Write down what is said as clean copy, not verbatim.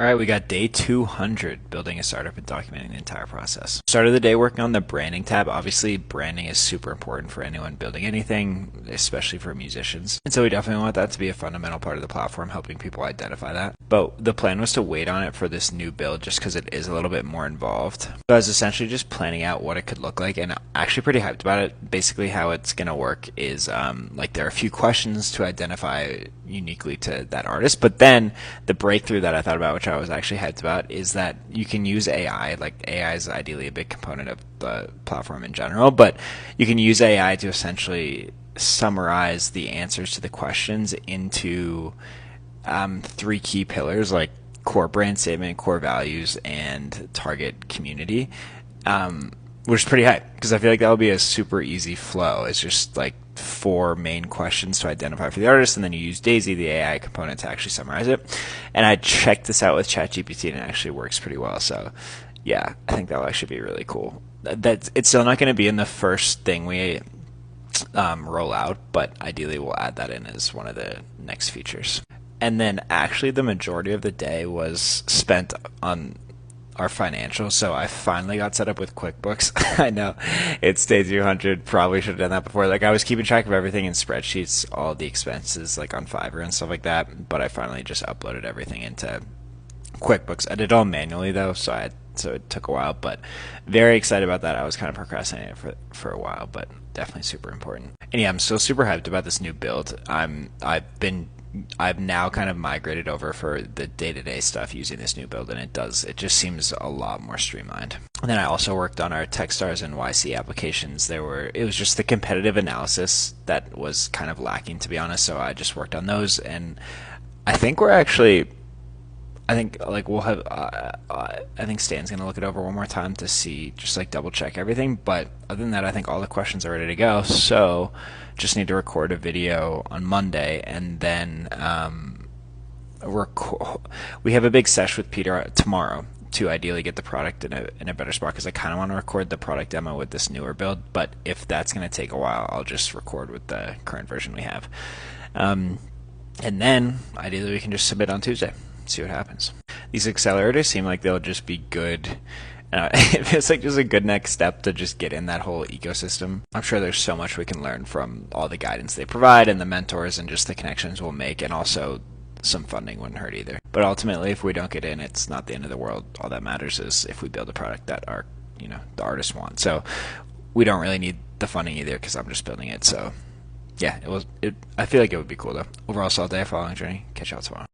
All right, we got day 200 building a startup and documenting the entire process. Started the day working on the branding tab. Obviously, branding is super important for anyone building anything, especially for musicians. And so we definitely want that to be a fundamental part of the platform, helping people identify that. But the plan was to wait on it for this new build just because it is a little bit more involved. So I was essentially just planning out what it could look like and actually pretty hyped about it. Basically, how it's going to work is like there are a few questions to identify uniquely to that artist, but then the breakthrough that I thought about, which I was actually hyped about, is that you can use AI. Like, AI is ideally a big component of the platform in general, but you can use AI to essentially summarize the answers to the questions into three key pillars, like core brand statement, core values, and target community, which is pretty hype because I feel like that would be a super easy flow. It's just like four main questions to identify for the artist, and then you use Daisy, the AI component, to actually summarize it. And I checked this out with ChatGPT, and it actually works pretty well. So, yeah, I think that will actually be really cool. It's still not going to be in the first thing we roll out, but ideally we'll add that in as one of the next features. And then actually the majority of the day was spent on our financials. So I finally got set up with QuickBooks. I know it's day 200. Probably should have done that before. Like, I was keeping track of everything in spreadsheets, all the expenses, like on Fiverr and stuff like that. But I finally just uploaded everything into QuickBooks. I did it all manually though, so it took a while. But very excited about that. I was kind of procrastinating for a while, but definitely super important. And yeah, I'm still super hyped about this new build. I've now kind of migrated over for the day-to-day stuff using this new build, and it just seems a lot more streamlined. And then I also worked on our Techstars and YC applications. It was just the competitive analysis that was kind of lacking, to be honest. So I just worked on those, and I think we'll have. I think Stan's gonna look it over one more time to see, just like double check everything. But other than that, I think all the questions are ready to go. So just need to record a video on Monday, and then we have a big sesh with Peter tomorrow to ideally get the product in a better spot, because I kind of want to record the product demo with this newer build. But if that's going to take a while, I'll just record with the current version we have. And then ideally we can just submit on Tuesday, see what happens. These accelerators seem like they'll just be good. It feels like just a good next step to just get in that whole ecosystem. I'm sure there's so much we can learn from all the guidance they provide and the mentors and just the connections we'll make, and also some funding wouldn't hurt either. But ultimately, if we don't get in, it's not the end of the world. All that matters is if we build a product that the artists want. So we don't really need the funding either, because I'm just building it. So yeah, I feel like it would be cool though. Overall, solid day, following journey. Catch y'all tomorrow.